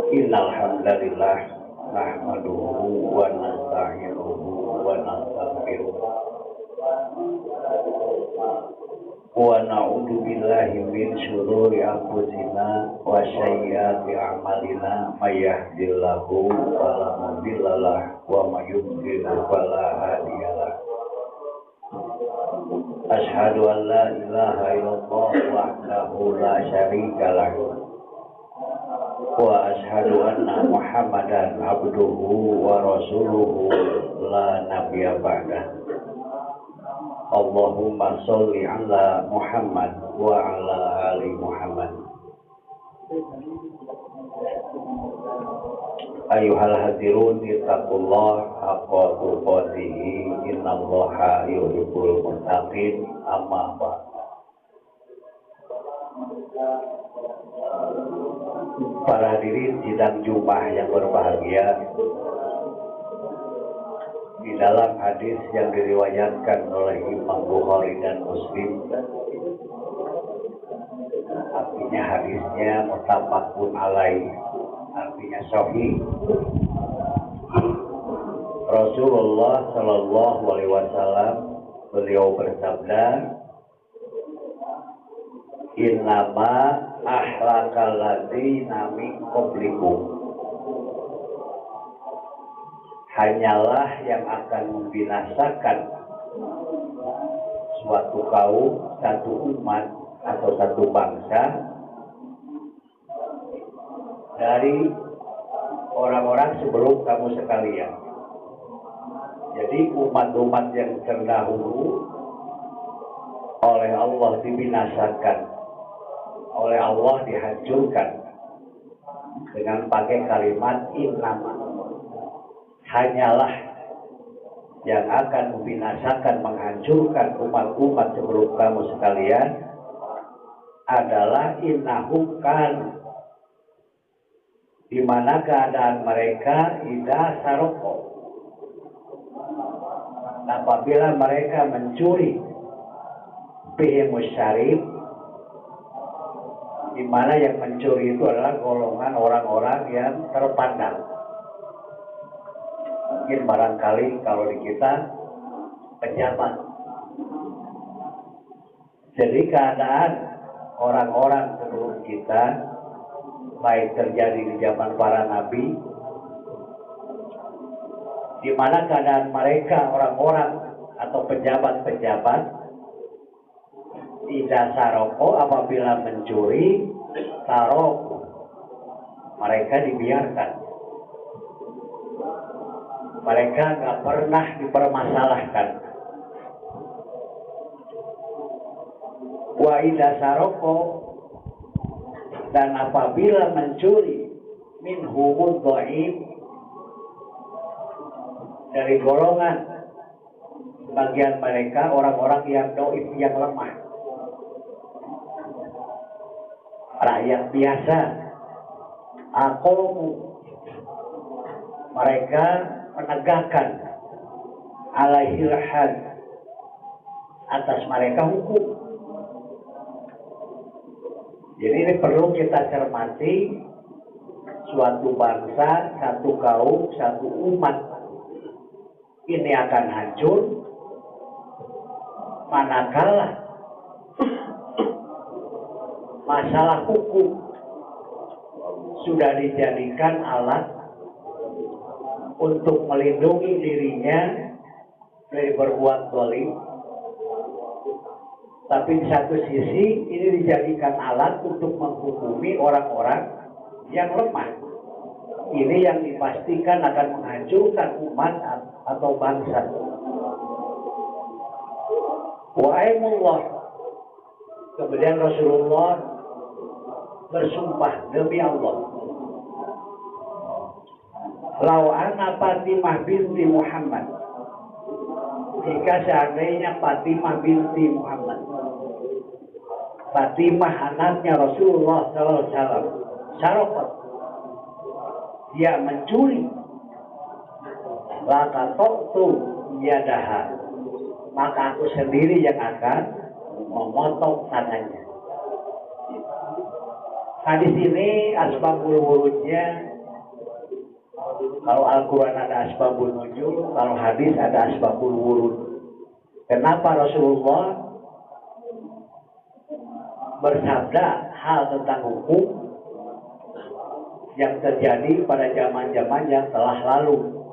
Innal hamdalillah nahmaduhu wa nasta'inuhu wa nastaghfiruh wa na'udzu billahi min syururi anfusina wa sayyiati a'malina may yahdihillahu fala mudhillalah wa may yudlil fala hadiyalah. Asyhadu an la ilaha illallah wahdahu la syarika lahu wa asyhadu anna Muhammadan abduhu wa rasuluhu la nabiyya ba'dah. Allahumma sholli ala Muhammad wa ala ali Muhammad. Ayuhal hadirun ittaqullah haqqa tuqatih innallaha yuhibbul muttaqin. Amma ba'd. Para hadirin sidang Jumat yang berbahagia, di dalam hadis yang diriwayatkan oleh Imam Bukhari dan Muslim, artinya hadisnya muttafaqun alaih, artinya sahih. Rasulullah Shallallahu Alaihi Wasallam beliau bersabda, innama ahlakal ladzina min qablikum, hanyalah yang akan membinasakan suatu kaum, satu umat atau satu bangsa dari orang-orang sebelum kamu sekalian. Jadi umat-umat yang terdahulu oleh Allah dibinasakan, oleh Allah dihancurkan dengan pakai kalimat innama, hanyalah yang akan membinasakan, menghancurkan umat-umat sebelum kamu sekalian adalah innahum kan, di mana keadaan mereka idza sarqa, apabila mereka mencuri, bihimus syarif, di mana yang mencuri itu adalah golongan orang-orang yang terpandang. Mungkin barangkali kalau di kita pejabat. Jadi keadaan orang-orang sebelum kita, baik terjadi di zaman para nabi, di mana keadaan mereka orang-orang atau pejabat-pejabat idza saroko, apabila mencuri, saroko, mereka dibiarkan. Mereka nggak pernah dipermasalahkan. Wa idza saroko, dan apabila mencuri, minhumud dhaif, dari golongan bagian mereka orang-orang yang dhaif, yang lemah, rakyat biasa, mereka menegakkan alaihil had, atas mereka hukum. Jadi ini perlu kita cermati, suatu bangsa, satu kaum, satu umat ini akan hancur manakala masalah hukum sudah dijadikan alat untuk melindungi dirinya dari berbuat zalim, tapi di satu sisi ini dijadikan alat untuk menghukumi orang-orang yang lemah. Ini yang dipastikan akan menghancurkan umat atau bangsa. Wa aimullah, Kemudian Rasulullah bersumpah demi Allah, lau anna Fatimah binti Muhammad, jika seandainya Fatimah binti Muhammad, Fatimah anaknya Rasulullah SAW, syarafat, dia mencuri, laqata'tu yadaha, maka aku sendiri yang akan memotong tangannya. Hadis ini asbabul wurudnya, kalau Al-Quran ada asbabul nuzul, kalau hadis ada asbabul wurud. Kenapa Rasulullah bersabda hal tentang hukum yang terjadi pada zaman-zaman yang telah lalu?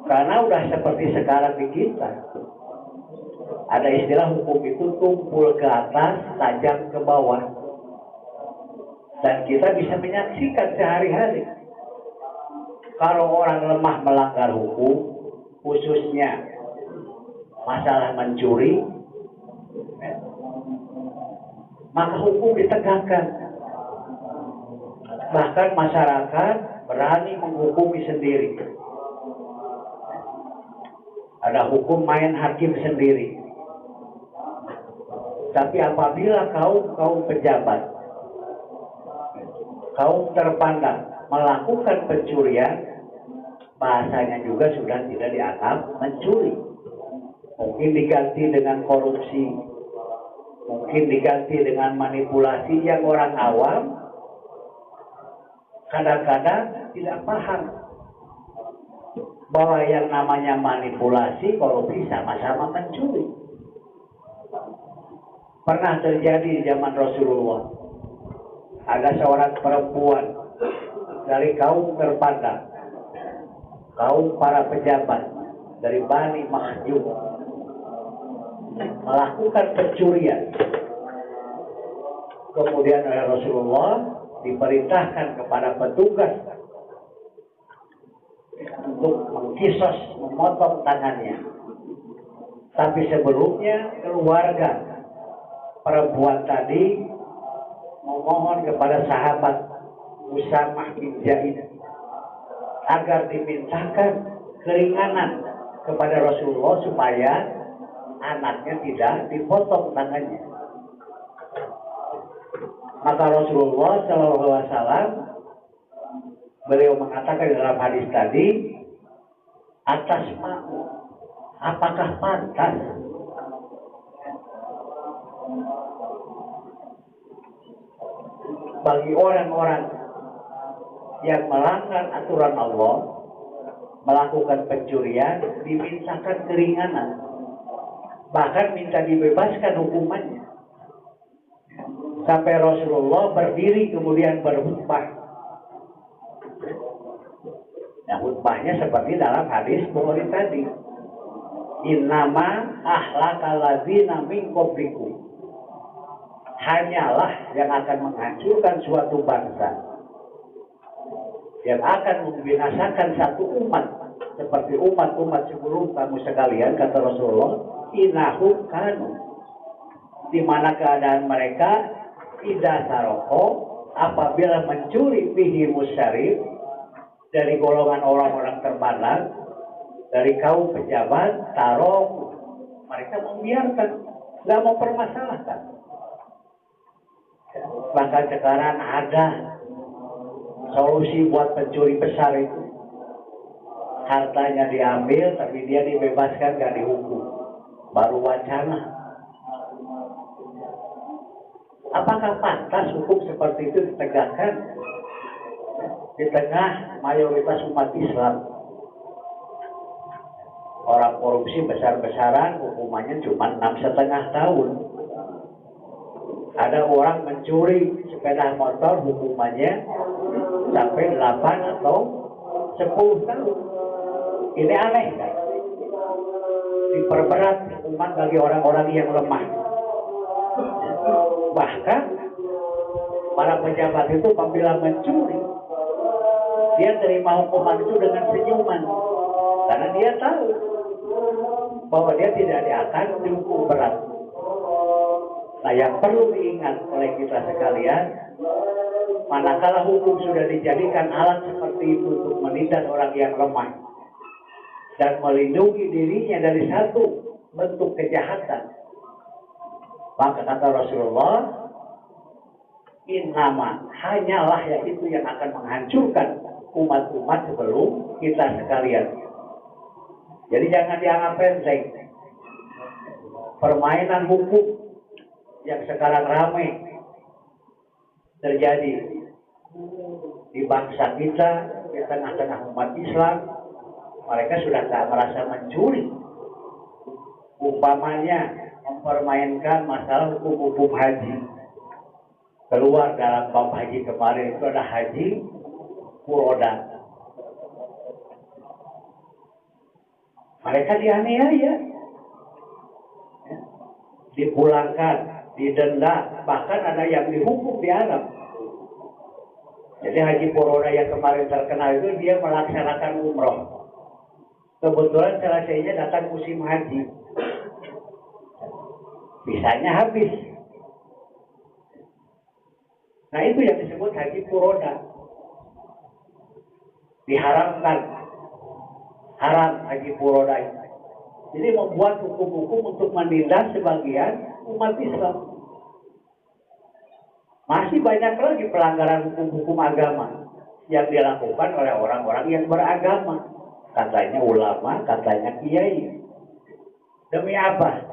Karena udah seperti sekarang di kita, ada istilah hukum itu tumpul ke atas, tajam ke bawah, dan kita bisa menyaksikan sehari-hari. Kalau orang lemah melanggar hukum, khususnya masalah mencuri, maka hukum ditegakkan. Bahkan masyarakat berani menghukumi sendiri. Ada hukum main hakim sendiri. Tapi apabila kaum pejabat, kaum terpandang melakukan pencurian, bahasanya juga sudah tidak dianggap mencuri. Mungkin diganti dengan korupsi, mungkin diganti dengan manipulasi yang orang awam kadang-kadang tidak paham bahwa yang namanya manipulasi, korupsi sama-sama mencuri. Pernah terjadi di zaman Rasulullah, ada seorang perempuan dari kaum terpandang, kaum para pejabat dari Bani Makhzum, melakukan pencurian. Kemudian oleh Rasulullah diperintahkan kepada petugas untuk mengkisos, memotong tangannya. Tapi sebelumnya keluarga perempuan tadi memohon kepada sahabat Usamah bin Zaid agar dimintakan keringanan kepada Rasulullah supaya anaknya tidak dipotong tangannya. Maka Rasulullah SAW beliau mengatakan dalam hadis tadi, atas ma'u, apakah pantas bagi orang-orang yang melanggar aturan Allah, melakukan pencurian, dimintakan keringanan, bahkan minta dibebaskan hukumannya. Sampai Rasulullah berdiri kemudian berkhutbah. Nah, khutbahnya seperti dalam hadis Bukhari tadi, innama ahlakal ladzina min qablikum, hanyalah yang akan menghancurkan suatu bangsa, yang akan membinasakan satu umat seperti umat-umat sebelum kamu sekalian, kata Rasulullah, innahum kanu, di mana keadaan mereka idza saroko, apabila mencuri fihi musyarif, dari golongan orang-orang terpandang, dari kaum pejabat, taruh, mereka membiarkan, nggak mau permasalahkan. Bahkan sekarang ada solusi buat pencuri besar itu, hartanya diambil tapi dia dibebaskan, nggak dihukum, baru wacana. Apakah pantas hukum seperti itu ditegakkan di tengah mayoritas umat Islam? Orang korupsi besar-besaran hukumannya cuma 6,5 tahun. Ada orang mencuri sepeda motor hukumannya sampai 8 atau 10 tahun. Ini aneh kan? Diperberat hukuman bagi orang-orang yang lemah. Bahkan para pejabat itu apabila mencuri, dia terima hukuman itu dengan senyuman, karena dia tahu bahwa dia tidak akan dihukum berat. Nah, yang perlu diingat oleh kita sekalian, manakala hukum sudah dijadikan alat seperti itu untuk menindas orang yang lemah dan melindungi dirinya dari satu bentuk kejahatan, maka kata Rasulullah, innama, hanyalah yaitu yang akan menghancurkan umat-umat sebelum kita sekalian. Jadi jangan dianggap enteng. Permainan hukum yang sekarang ramai terjadi di bangsa kita, di tengah-tengah umat Islam, mereka sudah tak merasa mencuri. Umpamanya mempermainkan masalah hukum-hukum haji. Keluar dalam bab haji kemarin itu ada haji furoda. Mereka dianiaya, dipulangkan, didenda, bahkan ada yang dihukum di Arab. Jadi haji furoda yang kemarin terkenal itu dia melaksanakan umroh. Kebetulan selesainya datang musim haji. Bisanya habis. Nah, itu yang disebut haji furoda. Diharamkan. Haram haji furoda itu. Jadi membuat hukum-hukum untuk menindas sebagian umat Islam. Masih banyak lagi pelanggaran hukum-hukum agama yang dilakukan oleh orang-orang yang beragama. Katanya ulama, katanya kiai. Demi apa?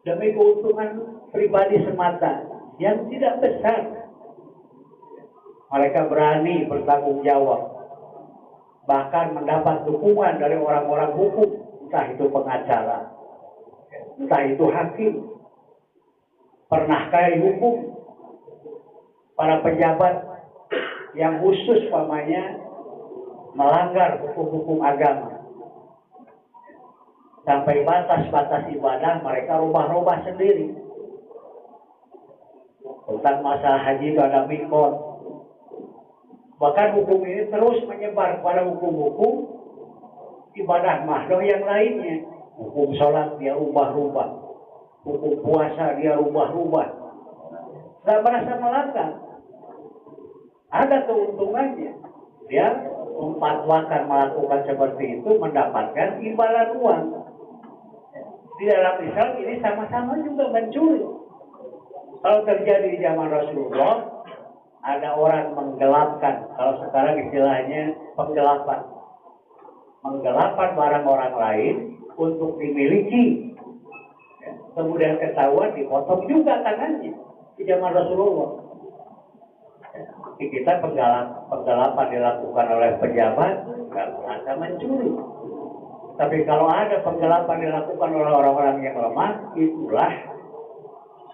Demi keuntungan pribadi semata yang tidak besar. Mereka berani bertanggung jawab, bahkan mendapat dukungan dari orang-orang hukum, entah itu pengacara, entah itu hakim, pernah kali hukum, para pejabat yang khusus pamannya melanggar hukum-hukum agama. Sampai batas-batas ibadah mereka rubah-rubah sendiri. Tentang masalah haji itu ada mikot. Bahkan hukum ini terus menyebar pada hukum-hukum ibadah mahdoh yang lainnya. Hukum sholat dia rubah-rubah. Hukum puasa dia rubah-rubah. Tidak merasa melanggar. Ada keuntungannya. Dia memfatwakan melakukan seperti itu mendapatkan imbalan uang. Di dalam Islam ini sama-sama juga mencuri. Kalau terjadi di zaman Rasulullah, ada orang menggelapkan, kalau sekarang istilahnya penggelapan. Menggelapan barang orang lain untuk dimiliki. Kemudian ketahuan dipotong juga tangannya di zaman Rasulullah. Di kita penggelapan dilakukan oleh pejabat, nggak merasa mencuri. Tapi kalau ada penggelapan dilakukan oleh orang-orang yang lemah, itulah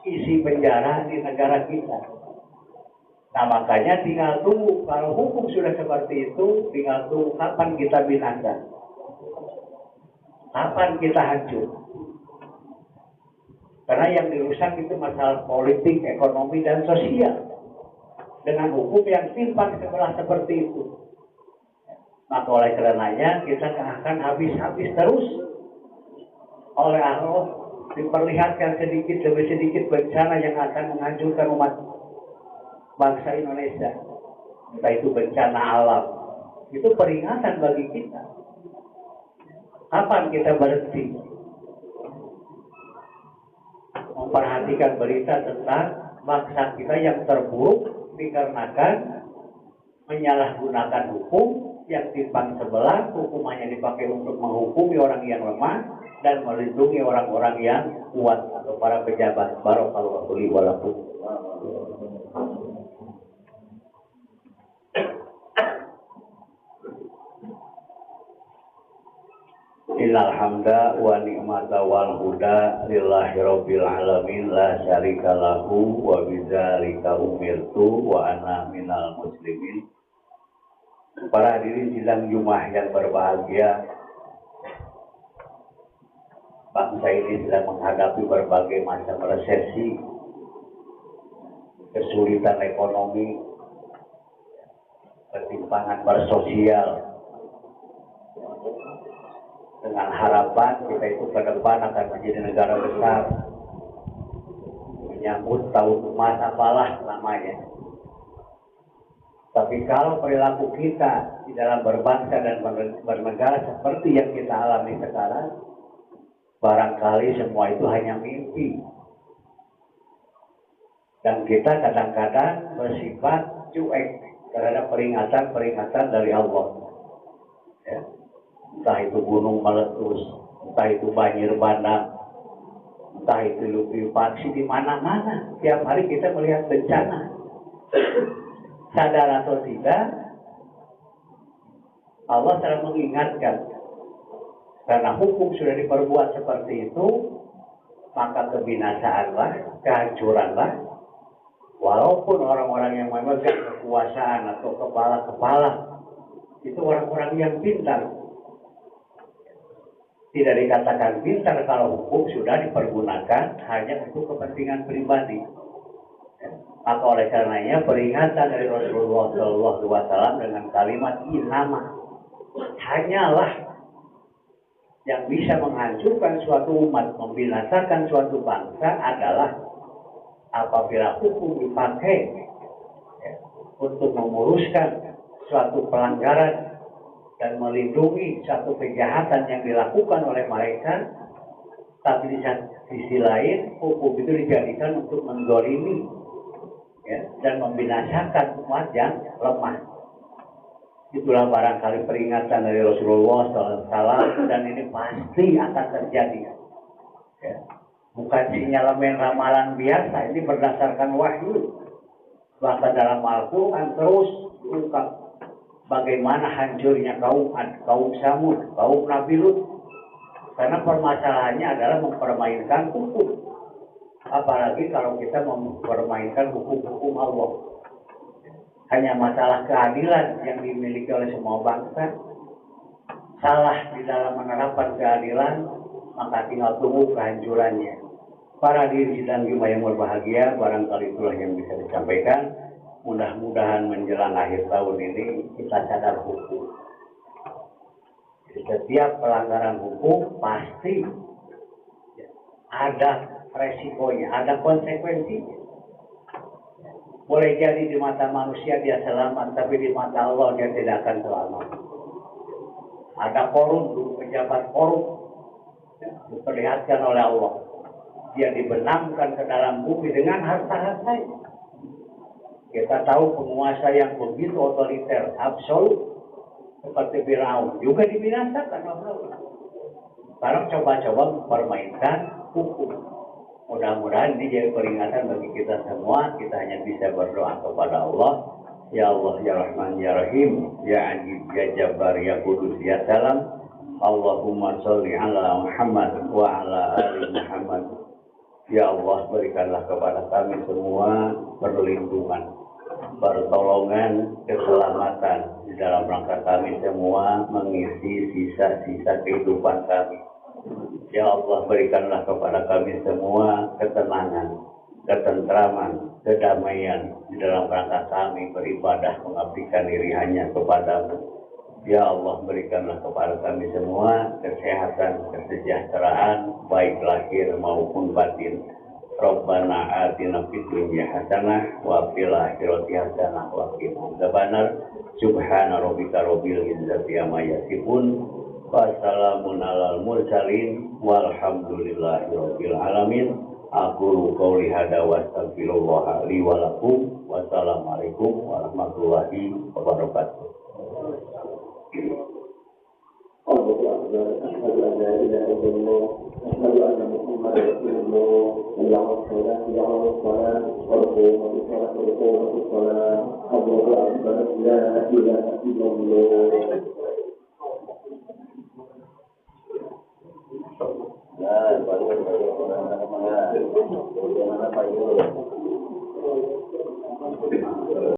isi penjara di negara kita. Nah, makanya tinggal tunggu, kalau hukum sudah seperti itu, tinggal tunggu kapan kita binasa. Kapan kita hancur. Karena yang dirusak itu masalah politik, ekonomi, dan sosial. Dengan hukum yang timpang sebelah seperti itu. Maka oleh karenanya kita akan habis-habis terus oleh Allah diperlihatkan sedikit demi sedikit bencana yang akan menghancurkan umat bangsa Indonesia. Entah itu bencana alam. Itu peringatan bagi kita. Kapan kita berhenti memperhatikan berita tentang bangsa kita yang terburuk dikarenakan menyalahgunakan hukum yang timpang sebelah, hukumannya dipakai untuk menghukumi orang yang lemah dan melindungi orang-orang yang kuat atau para pejabat. Barakallahu li wa lakum. Innal hamda wa ni'mata wal huda lillahi rabbil alamin la syarika lahu wa bidzalika umirtu wa ana minal muslimin. Para hadirin sidang Jumat yang berbahagia, bangsa ini sedang menghadapi berbagai macam resesi, kesulitan ekonomi, ketimpangan bersosial. Dengan harapan kita itu ke depan akan menjadi negara besar, menyambut tahun emas apalah namanya. Tapi kalau perilaku kita di dalam berbangsa dan bernegara seperti yang kita alami sekarang, barangkali semua itu hanya mimpi. Dan kita kadang-kadang bersifat cuek terhadap peringatan-peringatan dari Allah. Ya. Entah itu gunung meletus, entah itu banjir bandang, entah itu likuifaksi di mana-mana. Tiap hari kita melihat bencana. Sadar atau tidak, Allah selalu mengingatkan. Karena hukum sudah diperbuat seperti itu, maka kebinasaanlah, kehancuranlah. Walaupun orang-orang yang memegang kekuasaan atau kepala-kepala itu orang-orang yang pintar. Tidak dikatakan pintar kalau hukum sudah dipergunakan hanya untuk kepentingan pribadi. Maka oleh karenanya peringatan dari Rasulullah SAW dengan kalimat inama, hanyalah yang bisa menghancurkan suatu umat, membinasakan suatu bangsa adalah apabila hukum dipakai untuk memuruskan suatu pelanggaran dan melindungi suatu kejahatan yang dilakukan oleh mereka, tapi di sisi lain hukum itu dijadikan untuk menzalimi dan membinasakan umat yang lemah. Itulah barangkali peringatan dari Rasulullah SAW, dan ini pasti akan terjadi. Ya. Bukan sinyalemen ramalan biasa, ini berdasarkan wahyu. Bahkan dalam Al-Quran terus diungkap bagaimana hancurnya kaum Samud, kaum Nabi Lut. Karena permasalahannya adalah mempermainkan hukum. Apalagi kalau kita mempermainkan hukum-hukum Allah. Hanya masalah keadilan yang dimiliki oleh semua bangsa. Salah di dalam menerapkan keadilan, maka tinggal tunggu kehancurannya. Para diri dan jemaah yang berbahagia, barangkali itulah yang bisa disampaikan. Mudah-mudahan menjelang akhir tahun ini kita sadar hukum. Jadi setiap pelanggaran hukum pasti ada resikonya, ada konsekuensinya. Boleh jadi di mata manusia dia selamat, tapi di mata Allah dia tidak akan selamat. Ada korup, pejabat korup, diperlihatkan oleh Allah. Dia dibenamkan ke dalam bumi dengan harta-hartanya. Kita tahu penguasa yang begitu otoriter, absolut, seperti Firaun, juga dibinasakan oleh Allah. Sekarang coba-coba mempermainkan hukum. Mudah-mudahan ini jadi peringatan bagi kita semua. Kita hanya bisa berdoa kepada Allah. Ya Allah, Ya Rahman, Ya Rahim, Ya Ajib, Ya Jabbar, Ya Qudus, Ya Salam. Allahumma sholli ala Muhammad wa ala ali Muhammad. Ya Allah, berikanlah kepada kami semua perlindungan, pertolongan, keselamatan di dalam rangka kami semua mengisi sisa-sisa kehidupan kami. Ya Allah, berikanlah kepada kami semua ketenangan, ketentraman, kedamaian di dalam rangka kami beribadah mengabdikan diri hanya kepadamu. Ya Allah, berikanlah kepada kami semua kesehatan, kesejahteraan, baik lahir maupun batin. Rabbana atina fid dunya hasanah wa fil akhirati hasanah wa qina adzabannar. Subhana rabbika rabbil izzati amma yasifun. Wassalamun alal mursalin walhamdulillahi rabbil alamin. Aqulu qouli hadza wa astaghfirullah li wa lakum. Wassalamualaikum warahmatullahi wabarakatuh. Allahu Akbar. Asyhadu an la ilaha illallah. Asyhadu anna Muhammadar Rasulullah. Allahumma shalli ala salat wa qul salat wa qul salat. Allahu Akbar. La ilaha illallah. Ya, baru